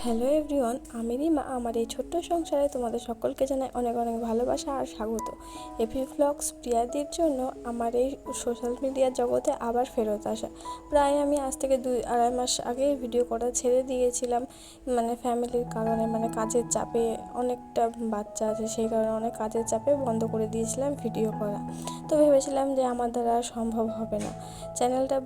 Hello everyone, আমি রিমা। আমার এই ছোট্ট সংসারে তোমাদের সকলকে জানাই অনেক অনেক ভালোবাসা আর স্বাগত। এপি ভ্লগস প্রিয়াদির জন্য আমার এই সোশ্যাল মিডিয়ার জগতে আবার ফেরত আসা। প্রায় আমি আজ থেকে 2-2.5 মাস আগে ভিডিও করা ছেড়ে দিয়েছিলাম, ফ্যামিলির কারণে, কাজের চাপে। অনেকটা বাচ্চা আছে, সেই কারণে অনেক কাজের চাপে বন্ধ করে দিয়েছিলাম ভিডিও করা। তো ভেবেছিলাম যে আমার দ্বারা আর সম্ভব হবে না। চ্যানেলটা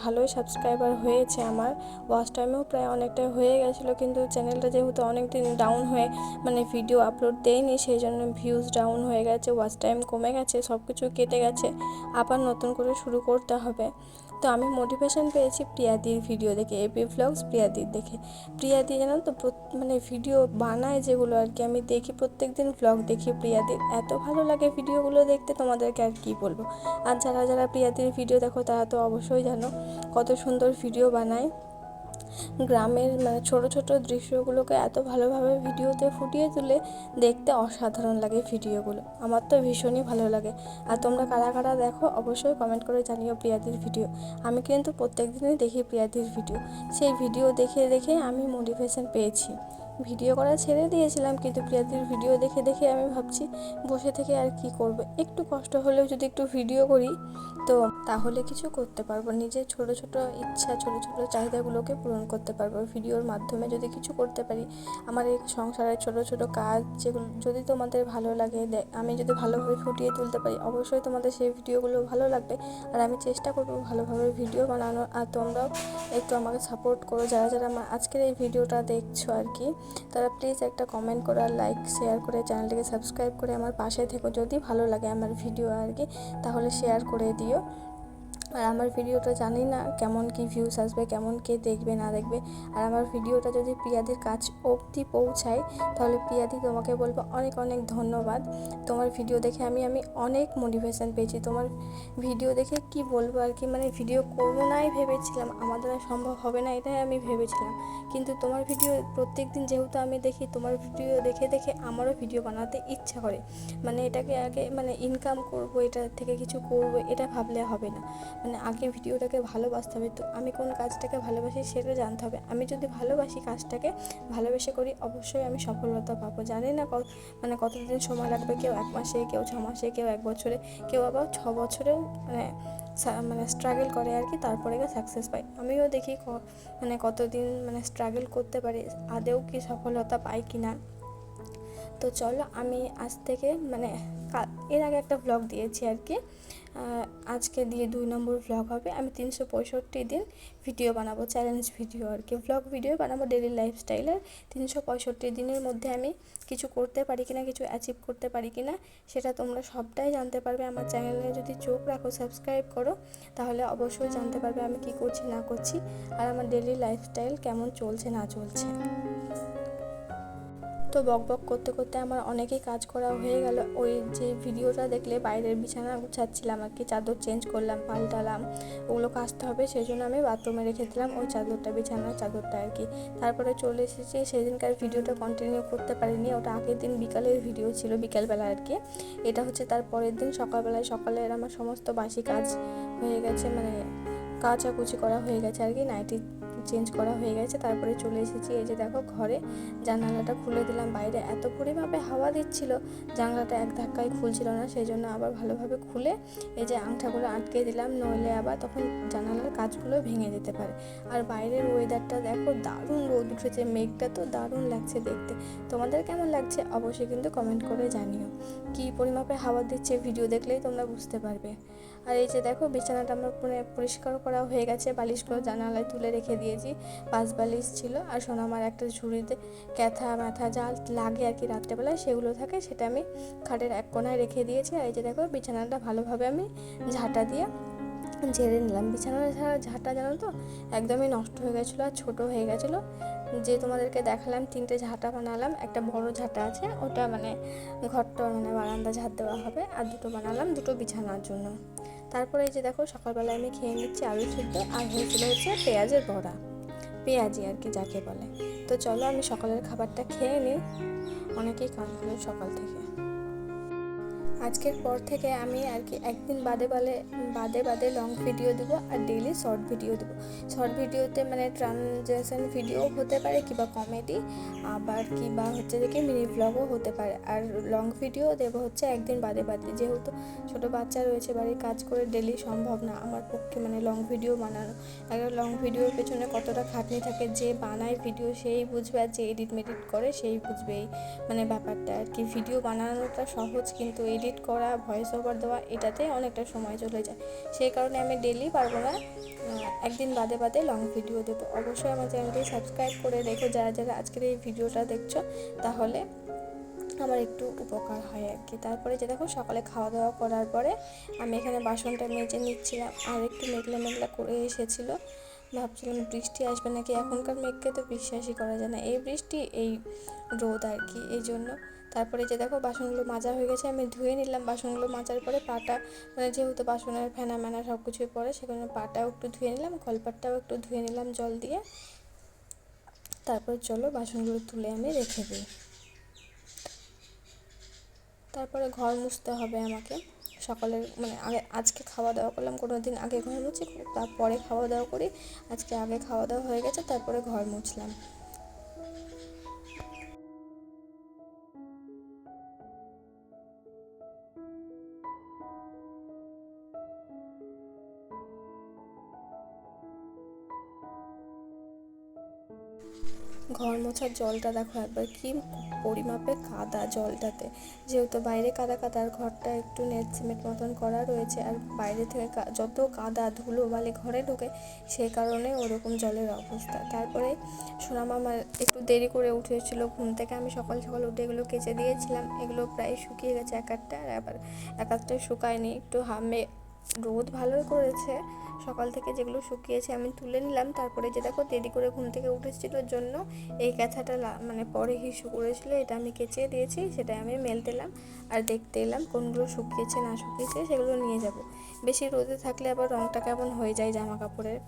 ভালোই সাবস্ক্রাইবার হয়েছে, আমার ওয়াচ টাইমেও প্রায় অনেকটাই হয়ে গেছিলো, কিন্তু চ্যানেলটা যেহেতু অনেক দিন ডাউন হয়ে ভিডিও আপলোড দেয়নি, সেই জন্য ভিউজ ডাউন হয়ে গেছে, ওয়াচ টাইম কমে গেছে, সব কিছু কেটে গেছে। আবার নতুন করে শুরু করতে হবে। তো আমি মোটিভেশন পেয়েছি প্রিয়াদির ভিডিও দেখে, এপি ভ্লগস প্রিয়াদির দেখে। প্রিয়াদি জানো তো ভিডিও বানায় যেগুলো আর কি, আমি দেখি, প্রত্যেক দিন ভ্লগ দেখি প্রিয়াদির। এত ভালো লাগে ভিডিওগুলো দেখতে, তোমাদেরকে আর কি বলবো। আর যারা যারা প্রিয়াদির ভিডিও দেখো তারা তো অবশ্যই জানো কত সুন্দর ভিডিও বানায়। গ্রামের ছোট ছোট দৃশ্যগুলোকে এত ভালোভাবে ভিডিওতে ফুটিয়ে তুলে, দেখতে অসাধারণ লাগে ভিডিওগুলো। আমার তো ভীষণই ভালো লাগে। আর তোমরা কারা কারা দেখো অবশ্যই কমেন্ট করে জানিও প্রিয়াদির ভিডিও। আমি কিন্তু প্রত্যেক দিনই দেখি প্রিয়াদির ভিডিও। সেই ভিডিও দেখে দেখে আমি মোটিভেশন পেয়েছি। ভিডিও করা ছেড়ে দিয়েছিলাম, কিন্তু প্রিয়াদির ভিডিও দেখে দেখে আমি ভাবছি বসে থেকে আর কি করব, একটু কষ্ট হলেও যদি একটু ভিডিও করি তো তাহলে কিছু করতে পারবো, নিজের ছোট ছোট ইচ্ছা, ছোট ছোট চাহিদাগুলোকে পূরণ করতে পারবো ভিডিওর মাধ্যমে। যদি কিছু করতে পারি, আমার এই সংসারের ছোট ছোট কাজ যেগুলো যদি তোমাদের ভালো লাগে, আমি যদি ভালোভাবে ফুটিয়ে তুলতে পারি, অবশ্যই তোমাদের সেই ভিডিওগুলো ভালো লাগবে। আর আমি চেষ্টা করবো ভালোভাবে ভিডিও বানানোর। আর তোমরাও একটু আমাকে সাপোর্ট করো, যারা যারা আমার আজকের এই ভিডিওটা দেখছো আর কি, তারা প্লিজ একটা কমেন্ট করে, লাইক শেয়ার করে, চ্যানেলটিকে সাবস্ক্রাইব করে আমার পাশে থেকো। যদি ভালো লাগে আমার ভিডিও আর কি, তাহলে শেয়ার করে দিও। আর আমার ভিডিওটা জানি না কেমন কি ভিউজ আসবে, কেমন কে দেখবে না দেখবে। আর আমার ভিডিওটা যদি প্রিয়াদির কাছ অবধি পৌঁছায়, তাহলে প্রিয়াদি তোমাকে বলবো অনেক অনেক ধন্যবাদ। তোমার ভিডিও দেখে আমি অনেক মোটিভেশন পেয়েছি। তোমার ভিডিও দেখে কি বলবো আর কি, ভিডিও করবো নাই ভেবেছিলাম, আমার দ্বারা সম্ভব হবে না এটাই আমি ভেবেছিলাম। কিন্তু তোমার ভিডিও প্রত্যেক দিন যেহেতু আমি দেখি, তোমার ভিডিও দেখে দেখে আমারও ভিডিও বানাতে ইচ্ছা করে। এটাকে আগে ইনকাম করবো, এটা থেকে কিছু করবো, এটা ভাবলে হবে না। আগে ভিডিওটাকে ভালোবাসতে হবে। তো আমি কোন কাজটাকে ভালোবাসি সেটা জানতে হবে। আমি যদি ভালোবাসি কাজটাকে, ভালোবেসে করি, অবশ্যই আমি সফলতা পাবো। জানি না কতদিন সময় লাগবে, কেউ 1 মাসে, কেউ 6 মাসে, কেউ 1 বছরে, কেউ আবার 6 বছরেও স্ট্রাগল করে আর কি, তারপরে সাকসেস পাই। আমিও দেখি কতদিন স্ট্রাগল করতে পারি, আদেও কি সফলতা পাই কি না। তো চলো, আমি আজ থেকে এর আগে একটা ভ্লগ দিয়েছি আর কি, আজকে দিয়ে 2 নম্বর ভ্লগ হবে। আমি 365 দিন ভিডিও বানাবো, চ্যালেঞ্জ ভিডিও আর কি, ভ্লগ ভিডিও বানাবো ডেলি লাইফস্টাইলের। 365 দিনের মধ্যে আমি কিছু করতে পারি কিনা, কিছু অ্যাচিভ করতে পারি কিনা, সেটা তোমরা সবটাই জানতে পারবে। আমার চ্যানেলে যদি চোখ রাখো, সাবস্ক্রাইব করো, তাহলে অবশ্যই জানতে পারবে আমি কি করছি না করছি, আর আমার ডেলি লাইফস্টাইল কেমন চলছে না চলছে। তো বক বক করতে করতে আমার অনেকেই কাজ করা হয়ে গেল। ওই যে ভিডিওটা দেখলে, বাইরের বিছানা গুছাচ্ছিলাম আর কি, চাদর চেঞ্জ করলাম, পাল্টালাম, ওগুলো কাচতে হবে, সেই জন্য আমি বাথরুমে রেখে দিলাম ওই চাদরটা, বিছানার চাদরটা আর কি। তারপরে চলে এসেছি। সেদিনকার ভিডিওটা কন্টিনিউ করতে পারিনি, ওটা আগের দিন বিকালের ভিডিও ছিল, বিকালবেলা আর কি। এটা হচ্ছে তার পরের দিন সকালের আমার সমস্ত বাসি কাজ হয়ে গেছে, কাচাকুচি করা হয়ে গেছে আর কি, নাইটি চেঞ্জ করা হয়ে গেছে। তারপরে চলে এসেছি, এই যে দেখো ঘরে জানালাটা খুলে দিলাম। বাইরে এত পরিমাপে হাওয়া দিচ্ছিল, জানলাটা এক ধাক্কায় খুলছিল না, সেই জন্য আবার ভালোভাবে খুলে এই যে আংটাগুলো আটকে দিলাম, নইলে আবার তখন জানালার কাঁচগুলো ভেঙে যেতে পারে। আর বাইরের ওয়েদারটা দেখো, দারুণ রোদ উঠেছে, মেঘটা তো দারুণ লাগছে দেখতে। তোমাদের কেমন লাগছে অবশ্যই কিন্তু কমেন্ট করে জানিও। কী পরিমাপে হাওয়া দিচ্ছে ভিডিও দেখলেই তোমরা বুঝতে পারবে। আর এই যে দেখো, বিছানাটা আমার পরিষ্কার করা হয়ে গেছে, বালিশগুলো জানালায় তুলে রেখে দিয়েছি। 5 বালিশ ছিল, আর সোনামার একটা ঝুড়িতে ক্যাথা ম্যাথা যা লাগে আর কি রাত্রেবেলায়, সেগুলো থাকে, সেটা আমি খাটের এক কোনায় রেখে দিয়েছি। আর এই যে দেখো, বিছানাটা ভালোভাবে আমি ঝাঁটা দিয়ে ঝেড়ে নিলাম। বিছানার ঝাঁটা জানো তো একদমই নষ্ট হয়ে গেছিলো আর ছোটো হয়ে গেছিলো। যে তোমাদেরকে দেখালাম 3টে ঝাঁটা বানালাম, একটা বড় ঝাঁটা আছে, ওটা ঘরটা বারান্দা ঝাঁট দেওয়া হবে, আর 2টো বানালাম 2টো বিছানার জন্য। তারপরে এই যে দেখো, সকালবেলায় আমি খেয়ে নিচ্ছি আলু সিদ্ধ, আর হয়েছিল হচ্ছে পেঁয়াজের বড়া, পেঁয়াজি আর কি যাকে বলে। তো চলো, আমি সকালের খাবারটা খেয়ে নিই, অনেকেই কাজ করে সকাল থেকে। আজকের পর থেকে আমি আর কি একদিন বাদে বাদে বাদে লং ভিডিও দেবো আর ডেইলি শর্ট ভিডিও দেবো। শর্ট ভিডিওতে মানে ট্রানজেকশন ভিডিও হতে পারে কিংবা কমেডি, আবার কিংবা হচ্ছে যে কি মিনি ব্লগও হতে পারে। আর লং ভিডিও দেবো হচ্ছে একদিন বাদে বাদে, যেহেতু ছোটো বাচ্চা রয়েছে বাড়ির কাজ করে ডেলি সম্ভব না আমার পক্ষে মানে লং ভিডিও বানানো। একটা লং ভিডিওর পেছনে কতটা খাটনি থাকে, যে বানায় ভিডিও সেই বুঝবে আর যে এডিট মেডিট করে সেই বুঝবে এই মানে ব্যাপারটা আর কি। ভিডিও বানানোটা সহজ, কিন্তু এডিট করা, ভয়েস ওভার দেওয়া এটাতে অনেকটা সময় চলে যায়। সেই কারণে আমি ডেলি পারবো না, একদিন বাদে বাদে লং ভিডিও দেবো। অবশ্যই আমার চ্যানেলটি সাবস্ক্রাইব করে রেখো যারা যারা আজকের এই ভিডিওটা দেখছো, তাহলে আমার একটু উপকার হয় আর কি। তারপরে যে দেখো সকালে খাওয়া দাওয়া করার পরে আমি এখানে বাসনটা মেজে নিচ্ছিলাম, আর একটু মেঘলা মেঘলা করে এসেছিলো, ভাবছিলাম বৃষ্টি আসবে নাকি। এখনকার মেঘকে তো বিশ্বাসই করা যায় না, এই বৃষ্টি এই রোদ আর কি, এই জন্য। তারপরে যে দেখো বাসনগুলো মাজা হয়ে গেছে, আমি ধুয়ে নিলাম। বাসনগুলো মাজার পরে পাটা মানে যেহেতু বাসনের ফেনা ম্যানা সব কিছুই পড়ে, সেখানে পাটাও একটু ধুয়ে নিলাম, কলপাটটাও একটু ধুয়ে নিলাম জল দিয়ে। তারপরে চলো বাসনগুলো তুলে আমি রেখে দিই। তারপরে ঘর মুছতে হবে আমাকে। সকালের মানে আজকে খাওয়া দাওয়া করলাম, কোনো দিন আগে ঘর মুছি তারপরে খাওয়া দাওয়া করি। আজকে আগে খাওয়া দাওয়া হয়ে গেছে, তারপরে ঘর মুছলাম। ঘর মোছার জলটা দেখো একবার কি পরিমাপে কাদা জলটাতে, যেহেতু বাইরে কাদা কাদা আর ঘরটা একটু নেট সিমেন্ট মতন করা রয়েছে, আর বাইরে থেকে যত কাদা ধুলো বালি ঘরে ঢোকে, সেই কারণে ওরকম জলের অবস্থা। তারপরে সোনামামা একটু দেরি করে উঠেছিল ঘুম থেকে, আমি সকাল সকাল উঠে এগুলো কেচে দিয়েছিলাম। এগুলো প্রায় শুকিয়ে গেছে এক একটা, আর আবার এক একটা শুকায়নি, একটু রোদ ভালোই করেছে সকাল থেকে, যেগুলো শুকিয়েছে আমি তুলে নিলাম। তারপরে যে দেখো দেরি করে ঘুম থেকে উঠেছিল জন্য এই কাঁথাটা মানে পরে হিসু করেছিল, এটা আমি কেচে দিয়েছি, সেটা আমি মেলতে এলাম আর দেখতে এলাম কোনগুলো শুকিয়েছে না শুকিয়েছে সেগুলো নিয়ে যাব। বেশি রোদে থাকলে আবার রঙটা কেমন হয়ে যায় জামা কাপড়ের।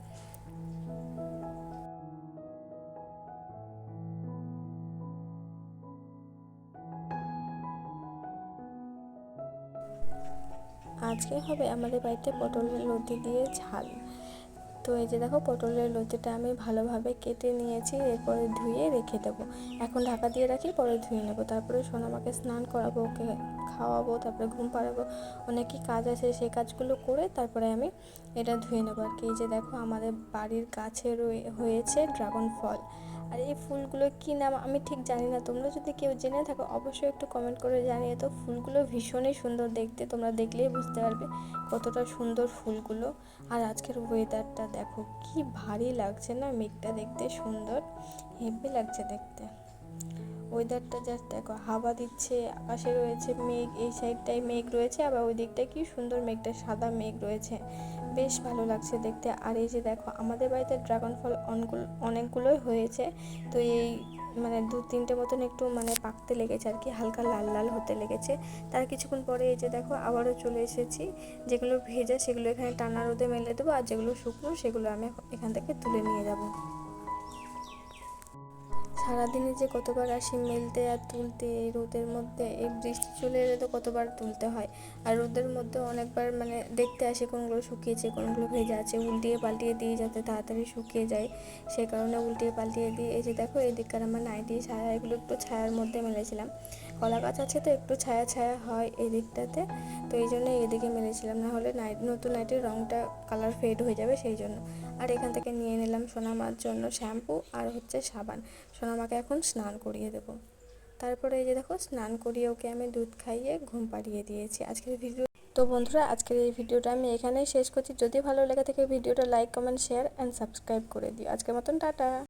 আজকে হবে আমাদের বাড়িতে পটলের লতি দিয়ে ঝাল। তো এই যে দেখো পটলের লতিটা আমি ভালোভাবে কেটে নিয়েছি, এরপরে ধুয়ে রেখে দেবো। এখন ঢাকা দিয়ে রাখি, পরে ধুয়ে নেবো। তারপরে সোনামাকে স্নান করাবো, ওকে খাওয়াবো, তারপরে ঘুম পাড়াবো, অনেকই কাজ আছে, সেই কাজগুলো করে তারপরে আমি এটা ধুয়ে নেবো আর কি। এই যে দেখো আমাদের বাড়ির গাছে হয়েছে ড্রাগন ফল, আর এই ফুলগুলো কী নাম আমি ঠিক জানি না, তোমরা যদি কেউ জেনে থাকো অবশ্যই একটু কমেন্ট করে জানিয়ে। তো ফুলগুলো ভীষণই সুন্দর দেখতে, তোমরা দেখলেই বুঝতে পারবে কতটা সুন্দর ফুলগুলো। আর আজকের ওয়েদারটা দেখো কি ভারী লাগছে না, মেঘটা দেখতে সুন্দর, হেভি লাগছে দেখতে। ওয়েদারটা জাস্ট দেখো, হাওয়া দিচ্ছে, আকাশে রয়েছে মেঘ, এই সাইডটায় মেঘ রয়েছে, আবার ওই দিকটায় কি সুন্দর মেঘটা সাদা মেঘ রয়েছে, বেশ ভালো লাগছে দেখতে। আর এই যে দেখো আমাদের বাড়িতে ড্রাগন ফল অনেকগুলোই হয়েছে, তো এই মানে 2-3টে মতন একটু মানে পাকতে লেগেছে আর কি, হালকা লাল লাল হতে লেগেছে। তার কিছুক্ষণ পরে এই যে দেখো আবারও চলে এসেছি, যেগুলো ভেজা সেগুলো এখানে টানা রোদে মেলে দেবো, আর যেগুলো শুকনো সেগুলো আমি এখান থেকে তুলে নিয়ে যাবো। সারাদিনে যে কতবার আসি মেলতে আর তুলতে, এই রোদের মধ্যে, এই বৃষ্টি চলে এলে তো কতবার তুলতে হয়। আর রোদের মধ্যে অনেকবার মানে দেখতে আসি কোনগুলো শুকিয়েছে কোনগুলো ভেজা আছে, উল্টিয়ে পাল্টিয়ে দিই যাতে তাড়াতাড়ি শুকিয়ে যায়, সেই কারণে উল্টিয়ে পাল্টিয়ে দিই। এই যে দেখো এদিককার আমার নাইটি ছায়া, এগুলো একটু ছায়ার মধ্যে মেলেছিলাম, কলা গাছ আছে তো একটু ছায়া ছায়া হয় এই দিকটাতে, তো এই জন্য এদিকে মেলেছিলাম, না হলে নতুন নাইটির রঙটা কালার ফেড হয়ে যাবে সেই জন্য। আর এখান থেকে নিয়ে নিলাম সোনামার জন্য শ্যাম্পু আর হচ্ছে সাবান, সোনামাকে এখন স্নান করিয়ে দেবো। তারপরে এই যে দেখো স্নান করিয়ে ওকে আমি দুধ খাইয়ে ঘুম পাড়িয়ে দিয়েছি। আজকের ভিডিও তো বন্ধুরা, আজকের এই ভিডিওটা আমি এখানেই শেষ করছি। যদি ভালো লেগে থাকে ভিডিওটা like comment share and subscribe করে দিও। আজকের মতন টাটা।